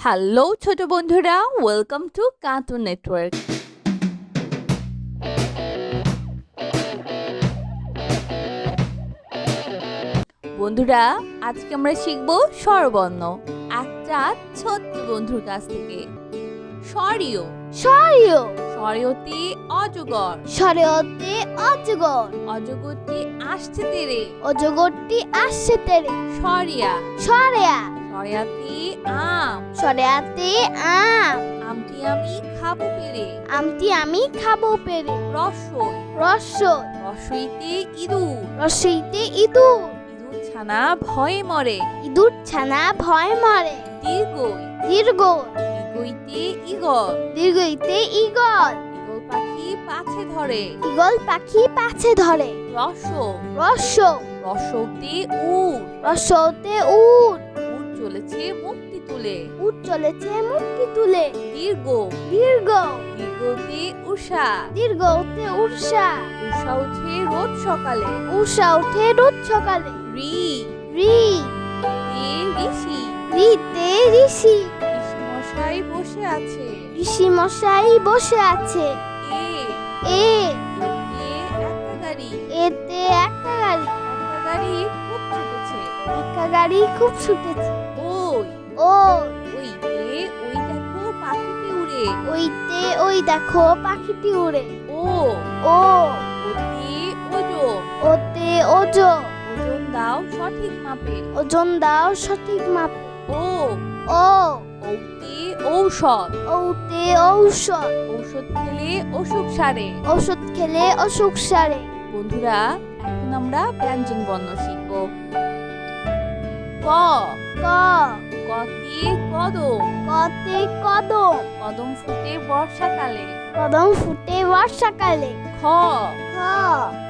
Hello ছোট বন্ধুরা, welcome to cartoon network. বন্ধুরা, আজকে আমরা শিখব স্বরবর্ণ একটা ছোট্ট বন্ধুর কাছ থেকে। স্বরীয় স্বরীয় স্বরীয়তে অজগর, স্বরীয়তে অজগর, অজগরটি আসছে তেরে। অজগরটি আসছে তেরে। স্বরিয়া স্বরেয়া স্বরিয়াতে আম, স্বরেয়াতে আম, আমটি আমি খাবো পেরে। আমটি আমি খাবো পেরে। রসই রসই রসইতে ইঁদুর, রসইতে ইঁদুর, ইঁদুর ছানা ভয়ে মরে। ইঁদুর ছানা ভয় মরে। দীর্ঘই দীর্ঘ দীর্ঘইতে ঈগল, দীর্ঘইতে ঈগল, ঈগল পাখি পাছে ধরে। ঈগল পাখি পাছে ধরে। রস রস রসৌতে উট, রসতে উট, উট চলেছে মুক্তি তুলে। উট চলেছে মুক্তি তুলে। দীর্ঘ দীর্ঘ দীর্ঘতে উষা, দীর্ঘতে উষা, উষা উঠে রোজ সকালে। উষা উঠে রোজ সকালে। রি রি তে ঋষি, রিতে ঋষি, ঋষি মশাই বসে আছে। ঋষি মশাই বসে আছে। এ এ এতে একটা গাড়ি, এতে একটা গাড়ি, একটা গাড়ি খুব ছুটেছে। একটা গাড়ি খুব ছুটেছে। ওই ও ওইতে ওই দেখো পাখিটি উড়ে। ওইতে ওই দেখো পাখিটি উড়ে। ও ও ওতে ওজন, ওতে ওজন, ওজন দাও সঠিক মাপে। ওজন দাও সঠিক মাপে। ও ও ওতে ঔষধ, ওতে ঔষধ, ঔষধ খেলে অসুখ সারে। ঔষধ খেলে অসুখ সারে। বন্ধুরা, এখন আমরা ব্যঞ্জন বর্ণ শিখব। ক ক কতে কদম, কতে কদম, কদম ফুটে বর্ষাকালে। কদম ফুটে বর্ষাকালে। খ খ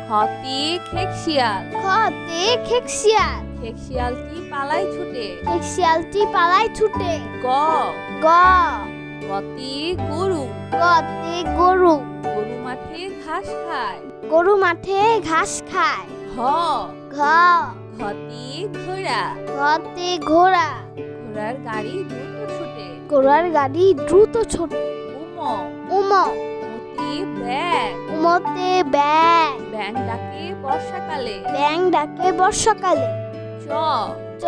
খতে খেকশিয়াল, খতে খেকশিয়াল, খেকশিয়ালটি পালায় ছুটে। খেকশিয়ালটি পালায় ছুটে। গ গ গতে গরু, গতে গরু, গরু মাঠে ঘাস খায়। গরু মাঠে ঘাস খায়। ঘ ঘ ঘতে ঘোড়া, ঘতে ঘোড়া, ঘোড়ার গাড়ি দ্রুত ছুটে। ঘোড়ার গাড়ি দ্রুত ছোটে। উম উম মতে ব্যাগ, উমতে ব্যাং, ব্যাং ডাকে বর্ষাকালে। ব্যাং ডাকে বর্ষাকালে। চ চ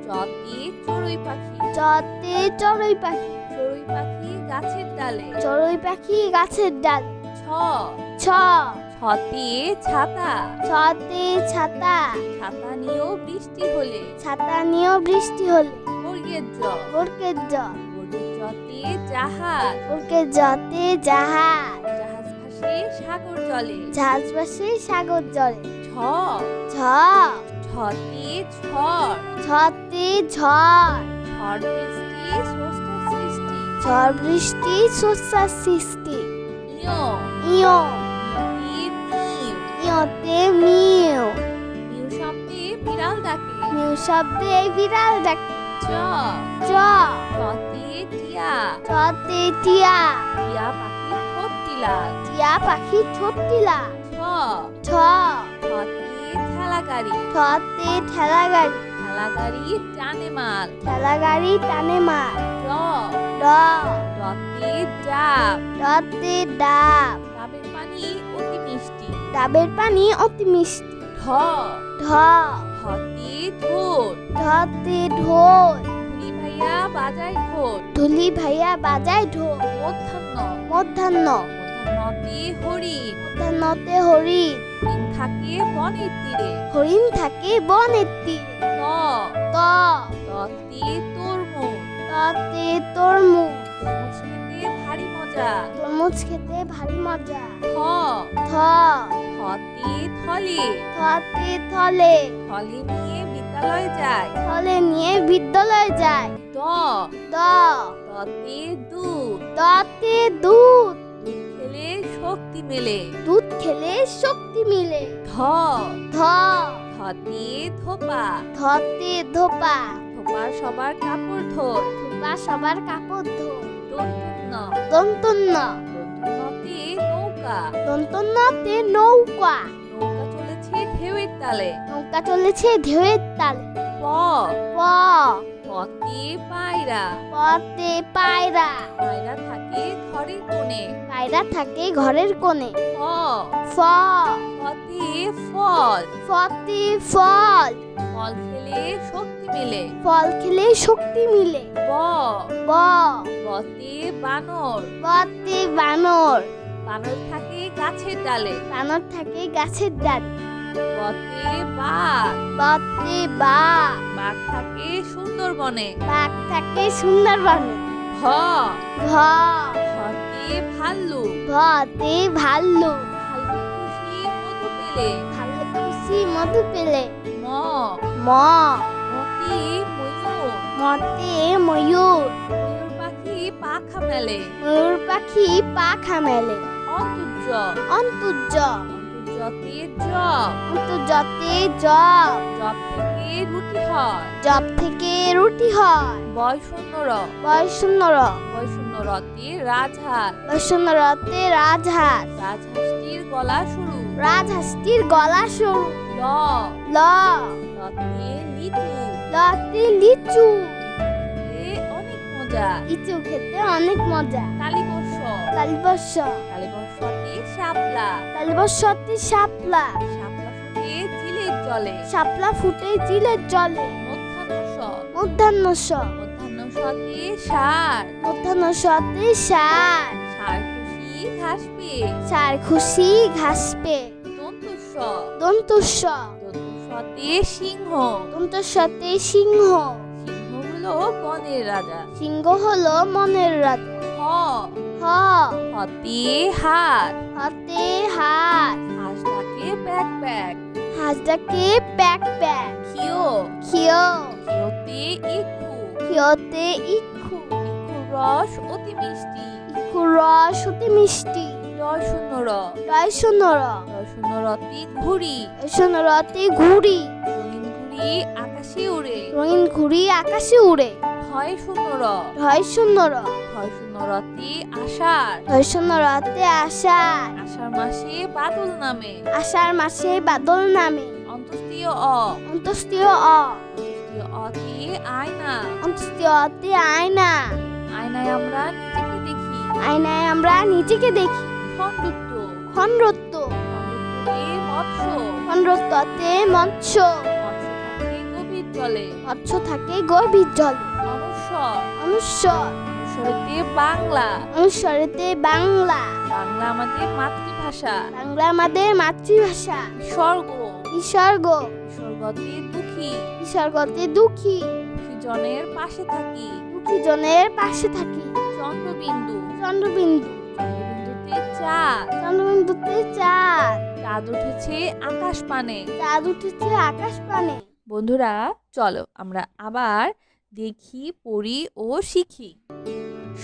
চতে চড়ুই পাখি, চতে চড়ুই পাখি, চড়ুই পাখি গাছের ডালে। চড়ুই পাখি গাছের ডাল। ছ ছ ছতে ছাতা, ছতে ছাতা, ছাতা নিয়েও বৃষ্টি হলে। ছাতা নিয়েও বৃষ্টি হলে। বর্গের জ বর্গের জ, বর্গের জতে জাহাজ, বর্গের জতে জাহাজ, জাহাজ ভাসে সাগর জলে। জাহাজ ভাসে সাগর জলে। ছ ঝ ছতে ঝড়, ছতে ঝড়, ঝড় বৃষ্টি স্রষ্টার সৃষ্টি। ঝড় বৃষ্টি শস্যার সৃষ্টি। ইয় ইয় নিম, ইয়তে মিউ, মিউ শব্দে বিড়াল ডাকে। মিউ শব্দে বিড়াল ডাকে। চ চ চতে টিয়া, চতে টিয়া, টিয়া পাখি ঠোঁটটি লাল। টিয়া পাখি ছোট্টিলা। ছ ছ ছতে ঠেলা গাড়ি, ছতে ঠেলা গাড়ি, ঠেলা গাড়ি টানে মাল। ঠেলা গাড়ি টানে মাল। র ড রতে ডাব, ডতে ডাব, ডাবের পানি অতি মিষ্টি। ডাবের পানি অতি মিষ্টি। ঢ ঢ ঢতে ঢোল, ঢতে ঢোল, ধুলি ভাইয়া বাজায় ঢোল। ধুলি ভাইয়া বাজায় ঢোল। মধ্যাহ্ন মধ্যাহ্ন মধ্যাহ্নতে হরিণ, মধ্যাহ্নতে হরিণ, হরিণ থাকে বনের তীরে। হরিণ থাকে বনের তীরে। ত ত ততে তরমুজ, ততে তরমুজ, তরমুজ খেতে ভারী মজা। তরমুজ খেতে ভারী মজা। থ থ থতে থলে, থতে থলে, থলে নিয়ে বিদ্যালয়ে যায়। থলে নিয়ে বিদ্যালয়ে যায়। দ দ দতে দুধ, দতে দুধ, দুধ খেলে শক্তি মেলে। দুধ খেলে শক্তি মিলে। ধ ধ ধতে ধোপা, ধতে ধোপা, ধোপা সবার কাপড় ধোয়। ধোপা সবার কাপড় ধোয়। দন্তন্য দন্তন্য দন্তন্যতে নৌকা, দন্তন্যতে নৌকা, নৌকা চলেছে ঢেউয়ের তালে। নৌকা চলেছে ঢেউয়ের তালে। প প পতে পায়রা। পতে পায়রা। পায়রা থাকে ঘরের কোণে। পায়রা থাকে ঘরের কোণে। ফ ফ ফতে ফল। ফতে ফল। ফল খেলে শক্তি মেলে। ফল খেলে শক্তি মিলে। ব ব বতে বানর। বতে বানর। বানর থাকে গাছের ডালে। বানর থাকে গাছের ডালে। বতে বাঘ। বতে বাঘ। বাঘ থাকে সুন্দরবনে। বাঘ থাকে সুন্দরবনে। ভ ভ ভতে ভাল্লুক। ভতে ভাল্লুক। ভাল্লুক খুশি মধু পেলে। ভাল্লুক খুশি মধু পেলে। ম ম মতে ময়ূর। মতে ময়ূর। ময়ূর পাখি পাখা মেলে। ময়ূর পাখি পাখা মেলে। অন্তর্য অন্তর্য অন্তর্যতে জব। অন্তর্জতে জব। জব থেকে রুটি হয়। জব থেকে রুটি হয়। বয় শূন্য র। বয়শূন্য র। বয় শূন্য রতে রাজহাঁস। বয়শূন্য রতে রাজহাঁস। রাজহাঁসটির গলা সরু। রাজহাঁসটির গলা সরু। ল ল লতে লিচু। লতে লিচু। খেতে অনেক মজা। লিচু খেতে অনেক মজা। কালীবর্ষ। কালীবর্ষ কালীবর্ষতে শাপলা। কালীবর্ষতে শাপলা। শাপলা ফুটে ঝিলের জলে। শাপলা ফুটে চিলের জলে। মধ্যাহ্ন মধ্যাহ্ন মধ্যাহ্নতে ষাঁড়। মধ্যাহ্নতে ষাঁড়। ষাঁড় খুশি ঘাস পেয়ে। ষাঁড় খুশি ঘাস পেয়ে। দন্তুস্ব দন্তুস্ব দন্তুস্বতে সিংহ। দন্তস্বতে সিংহ। সিংহ হলো বনের রাজা। সিংহ হলো মনের রাজা। হ হ হতে হাত। হাতে হাত। হাঁস ডাকে প্যাক প্যাক। হাঁস ডাকে প্যাক প্যাক। খিও খিও খিওতে ইক্ষু। খিওতে ইক্ষু। ইক্ষুর রস অতি মিষ্টি। ইক্ষুর রস অতি মিষ্টি। রয় শূন্য র। রয় শূন্য র। রয় শূন্য রতি ঘুড়ি। শূন্য রতে ঘুড়ি। রঙিন ঘুড়ি আকাশে উড়ে। রঙিন ঘুড়ি আকাশে উড়ে। ভয় শূন্য র। ঢয় শূন্য র। ভয় শূন্য রতি আষাঢ়। ঢয় শূন্য রতে আষাঢ়। আষাঢ় মাসে বাদল নামে। আষাঢ় মাসে বাদল নামে। অন্তস্তীয় অ। অন্তস্তীয় অ। অন্তস্তীয় অতি আয়না। অন্তস্তীয় অতে আয়না। আয়নায় আমরা নিজেকে দেখি। আয়নায় আমরা নিজেকে দেখি। খণ্ডত্ব খণ্ডত্ব খণ্ডত্বতে মৎস্য। খণ্ডত্বতে মৎস্য। মৎস্য থাকে গভীর জলে। মৎস্য থাকে গভীর জলে। অনুস্বর অনুস্বর অনুস্বরেতে বাংলা। অনুস্বরেতে বাংলা। বাংলা আমাদের মাতৃভাষা। বাংলা আমাদের মাতৃভাষা। স্বর্গ বিসর্গ স্বর্গতে দুঃখী। বিসর্গতে দুঃখী। দুঃখী জনের পাশে থাকি। দুঃখী জনের পাশে থাকি। চন্দ্রবিন্দু চন্দ্রবিন্দু চন্দ্রবিন্দুতে চাঁদ। চন্দ্রবিন্দুতে চাঁদ। চাঁদ উঠেছে আকাশ পানে। চাঁদ উঠেছে আকাশ পানে। বন্ধুরা চলো আমরা আবার দেখি পড়ি ও শিখি।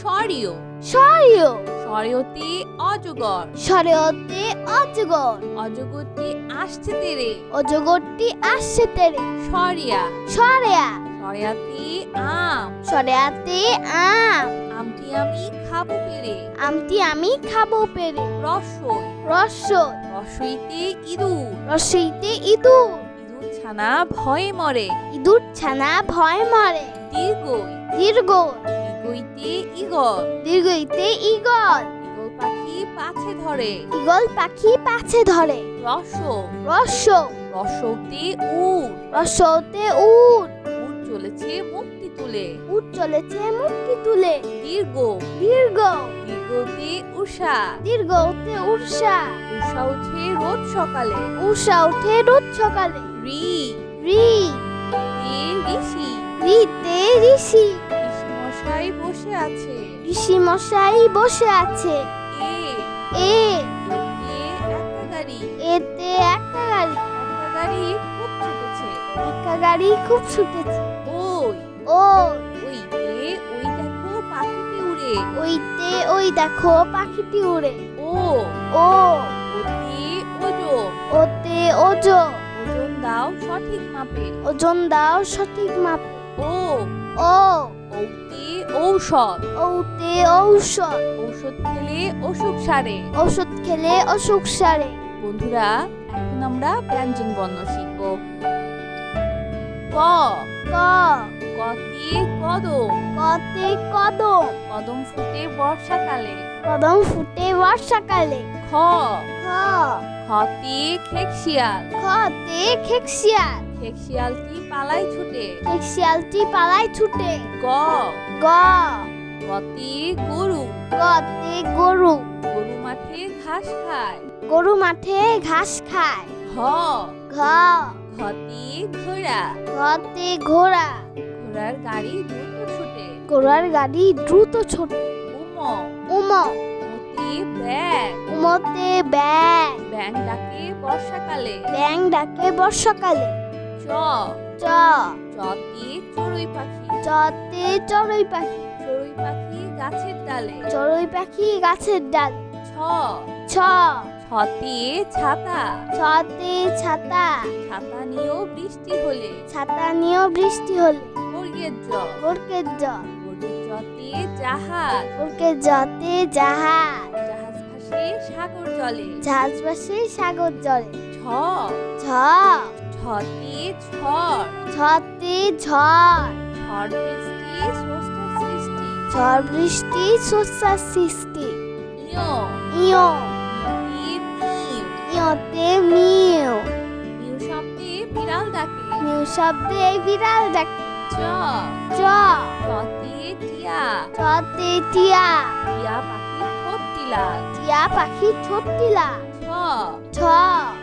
স্বরীয় স্বরীয় স্বরীয়তে অজগর। স্বরেয়তে অজগর। অজগরটি আসছে তেরে। অজগরটি আসছে তেরে। স্বরিয়া স্বরেয়া স্বরিয়াতে আম। স্বরেয়াতে আম। আমটি আমি খাবো পেরে। আমটি আমি খাবো পেরে। রসই রসই রসইতে ইঁদুর। রসইতে ইঁদুর। ইঁদুর ছানা ভয়ে মরে। ইঁদুর ছানা ভয় মরে। দীর্ঘই দীর্ঘ দীর্ঘইতে ইগল। দীর্ঘইতে ইগল। ইগল পাখি পাছে ধরে। ইগল পাখি পাছে ধরে। রস রস রসৌতে উট। রসতে উট। উট চলেছে মুক্তি তুলে। উট চলেছে মুক্তি তুলে। দীর্ঘ দীর্ঘ দীর্ঘতে উষা। দীর্ঘতে উষা। উষা উঠে রোজ সকালে। উষা উঠে রোজ সকালে। রি রি তে ঋষি। রিতে ঋষি। ঋষি মশাই বসে আছে। ঋষি মশাই বসে আছে। এ এ এতে একটা গাড়ি। এতে একটা গাড়ি। একটা গাড়ি খুব ছুটেছে। একটা গাড়ি খুব ছুটেছে। ওই ও ওইতে ওই দেখো পাখিটি উড়ে। ওইতে ওই দেখো পাখিটি উড়ে। ও ও ওতে ওজন। ওতে ওজন। ওজন দাও সঠিক মাপে। ওজন দাও সঠিক মাপে। ও ও ঔতে ঔষধ। ওতে ঔষধ। ঔষধ খেলে অসুখ সারে। ঔষধ খেলে অসুখ সারে। বন্ধুরা এখন আমরা ব্যঞ্জন বর্ণ শিখব। ক ক কতে কদম কতে কদম কদম ফুটে বর্ষাকালে কদম ফুটে বর্ষাকালে খ খ খতে খেকশিয়াল খতে খেকশিয়াল খেকশিয়ালটি পালাই ছুটে খেকশিয়ালটি পালায় ছুটে গ গ গতে গরু গতে গরু গরু মাঠে ঘাস খায় গরু মাঠে ঘাস খায় ঘ ঘ ঘতে ঘোড়া ঘতে ঘোড়া ঘোড়ার গাড়ি দ্রুত ছুটে ঘোড়ার গাড়ি দ্রুত ছোটে উম উম মতে ব্যাগ উমতে ব্যাং ব্যাং ডাকে বর্ষাকালে ব্যাং ডাকে বর্ষাকালে চ চ চতে চড়ুই পাখি চতে চড়ুই পাখি চড়ুই পাখি গাছের ডালে চড়ুই পাখি গাছের ডাল ছ ছ ছতে ছাতা ছতে ছাতা ছাতা নিয়েও বৃষ্টি হলে ছাতা নিয়েও বৃষ্টি হলে বর্গের জ বর্গের জ বর্গের জতে জাহাজ বর্গের জতে জাহাজ জাহাজ ভাসে সাগর জলে জাহাজ ভাসে সাগর জলে ছ ঝ ছতে ঝড় ছতে ঝড় ঝড় বৃষ্টি স্রষ্টার সৃষ্টি ঝড় বৃষ্টি স্রষ্টার সৃষ্টি ইয় ইয় মিউ ইয়তে মিউ মিউ শব্দে বিড়াল ডাকে মিউ শব্দে বিড়াল ডাকে চ চ চতে টিয়া চতে টিয়া টিয়া পাখি ঠোঁটটি লাল টিয়া পাখি ছোট্টিলা ছ ছ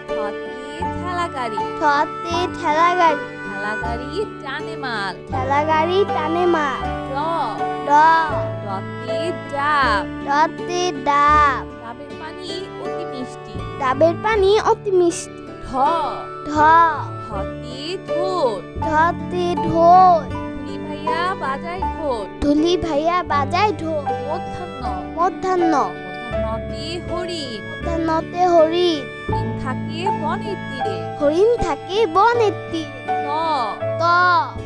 ছতে ঠেলা গাড়ি ছতে ঠেলা গাড়ি ঠেলা গাড়ি টানে মাল ঠেলা গাড়ি টানে মাল ড ড ডতে ডাব ডতে ডাব ডাবের পানি অতি মিষ্টি ডাবের পানি অতি মিষ্টি ঢ ঢ ঢতে ঢোল ঢতে ঢোল ধুলি ভাইয়া বাজায় ঢোল ধুলি ভাইয়া বাজায় ঢোল মধ্যাহ্ন মধ্যাহ্ন মধ্যাহ্নতে হরিণ মধ্যাহ্নতে হরিণ হরিণ থাকে বনের তীরে হরিণ থাকে বনের তীরে ত ত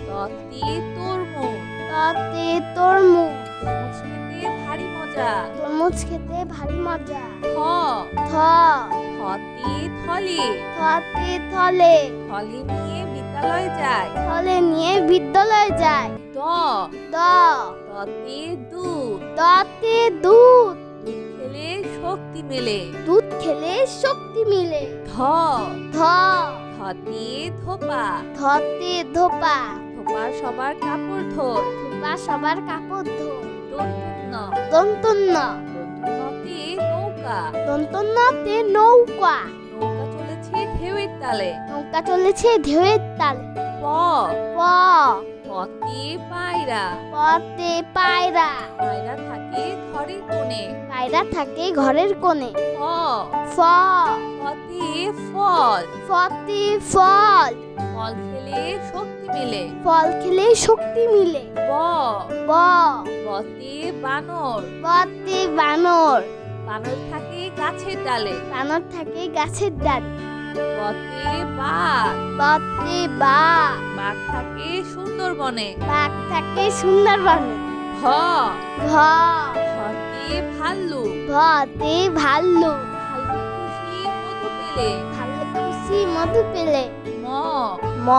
ততে তরমুজ ততে তরমুজ তরমুজ খেতে ভারী মজা তরমুজ খেতে ভারী মজা থ থ থতে থলে থতে থলে থলে নিয়ে বিদ্যালয়ে যায় থলে নিয়ে বিদ্যালয়ে যায় দ দ দতে দুধ দতে দুধ দুধ খেলে শক্তি মেলে দুধ খেলে শক্তি মিলে ধ ধ ধতে ধোপা ধতে ধোপা ধোপা সবার কাপড় ধোয় ধোপা সবার কাপড় ধো দন্তন্য দন্তন্য দন্তন্যতে নৌকা দন্তন্যতে নৌকা নৌকা চলেছে ঢেউয়ের তালে নৌকা চলেছে ঢেউয়ের তালে প প পতে পায়রা পতে পায়রা পায়রা থাকে ঘরের কোণে পায়রা থাকে ঘরের কোণে ফ ফ ফতে ফল ফতে ফল ফল খেলে শক্তি মেলে ফল খেলে শক্তি মিলে ব ব বতে বানর বতে বানর বানর থাকে গাছের ডালে বানর থাকে গাছের ডালে বতে বাঘ বতে বাঘ বাঘ থাকে সুন্দরবনে বাঘ থাকে সুন্দরবনে ভ ঘ ভতে ভাল্লুক ভতে ভাল্লুক ভাল্লুক খুশি মধু পেলে ভাল্লুক খুশি মধু পেলে ম ম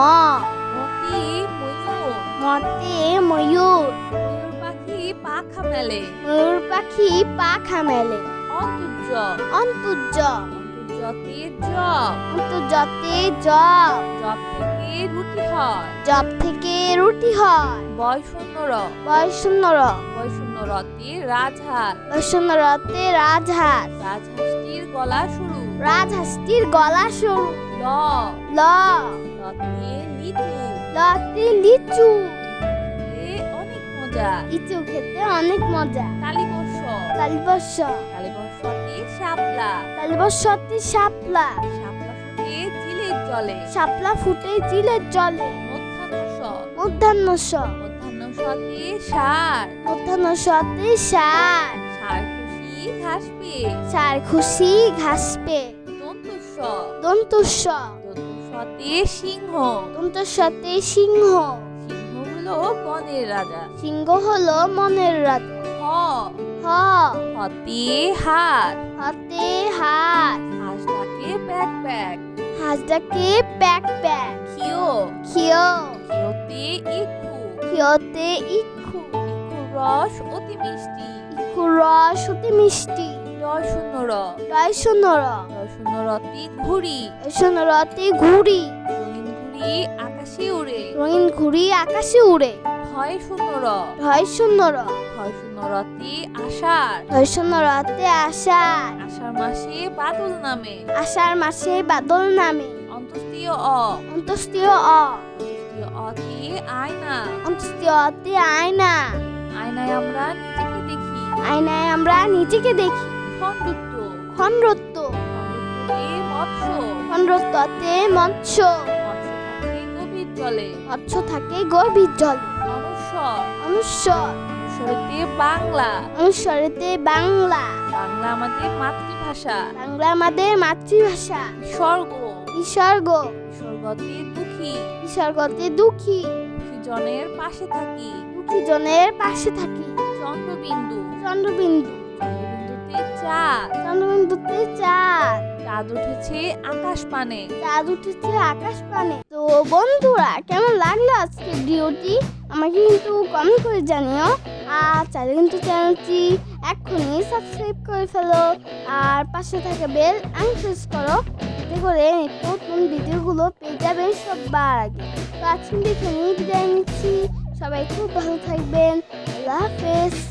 মতি ময়ূর মতে ময়ূর ময়ূর পাখি পাখা মেলে ময়ূর পাখি পাখা মেলে অন্তর্য অন্তর্য অন্তর্যতে জব অন্তর্জতে জব জব থেকে রুটি হয় জব থেকে রুটি হয় বয় শূন্য র বয়শূন্য র বয় শূন্য রতে রাজহাঁস বয়শূন্য রতে রাজহাঁস রাজহাঁসটির গলা সরু রাজহাঁসটির গলা সরু ল ল লতে লিচু লতে লিচু খেতে অনেক মজা লিচু খেতে অনেক মজা কালীবর্ষ কালীবর্ষ কালীবর্ষতে শাপলা কালীবর্ষতে শাপলা শাপলা ফুটে চিলের জলে শাপলা ফুটে চিলের জলে মধ্যাহ্ন মধ্যাহ্নস মধ্যাহ্নসতে ষাঁড় মধ্যাহ্নসতে ষাঁড় ষাঁড় খুশি ঘাস পেয়ে ষাঁড় খুশি ঘাস পেয়ে দন্তস্ব দন্তস্ব দন্তস্বতে সিংহ দন্তস্বতে সিংহ সিংহ হলো বনের রাজা সিংহ হলো মনের রাজা হ হ হতে হাত হাতে হাত হাঁসটাকে ব্যাক ব্যাক হাঁসটাকে প্যাক প্যাক খিও খিও ইয়তে ইক্ষু। ক্ষিয়তে ইক্ষু। ইক্ষুর রস অতি মিষ্টি। ইক্ষুর রস অতি মিষ্টি। রয় শূন্য র। রয় শূন্য র। রয় শূন্য রতি ঘুড়ি। রয় শূন্য রতে ঘুড়ি। রঙিন ঘুড়ি আকাশে উড়ে। রঙিন ঘুড়ি আকাশে উড়ে। ঢয় শূন্য র। ঢয় শূন্য র। ঢয় শূন্য রতি আষাঢ়। ঢয় শূন্য রতে আষাঢ়। আষাঢ় মাসে বাদল নামে। আষাঢ় মাসে বাদল নামে। অন্তস্তীয় অ। অন্তস্তীয় অ। অন্তস্তীয় অতি আয়না। অন্তস্তীয় অতে আয়না। আয়নায় আমরা নিজেকে দেখি। আয়নায় আমরা নিজেকে দেখি। খণ্ডত্ব। খণ্ডত্ব। খণ্ডত্বতে মৎস্য। খণ্ডত্বতে মৎস্য। মৎস্য থাকে গভীর জলে। মৎস্য থাকে গভীর জলে। অনুস্বর। অনুস্বর। অনুস্বরেতে বাংলা। অনুস্বরেতে বাংলা। বাংলা আমাদের মাতৃভাষা। বাংলা আমাদের মাতৃভাষা। স্বর্গ। বিসর্গ। স্বর্গতে দুঃখী। বিসর্গতে দুঃখী। দুঃখী জনের পাশে থাকি। দুঃখী জনের পাশে থাকি। চন্দ্রবিন্দু। চন্দ্রবিন্দু। চন্দ্রবিন্দুতে চাঁদ। চন্দ্রবিন্দুতে চাঁদ। চাঁদ উঠেছে আকাশ পানে। চাঁদ উঠেছে আকাশ পানে। তো বন্ধুরা, কেমন লাগলো আজকের ভিডিওটি আমাকে কিন্তু কমেন্ট করে জানিও। আর চাইলে কিন্তু চ্যানেলটি এক্ষুনি সাবস্ক্রাইব করে ফেলো। আর পাশে থাকা বেল প্রেস করো, এতে করে নতুন ভিডিওগুলো পেয়ে যাবেন সবার আগে। তো আজকে দেখে নিয়ে বিদায় নিচ্ছি। সবাই খুব ভালো থাকবেন। আল্লাহ হাফেজ।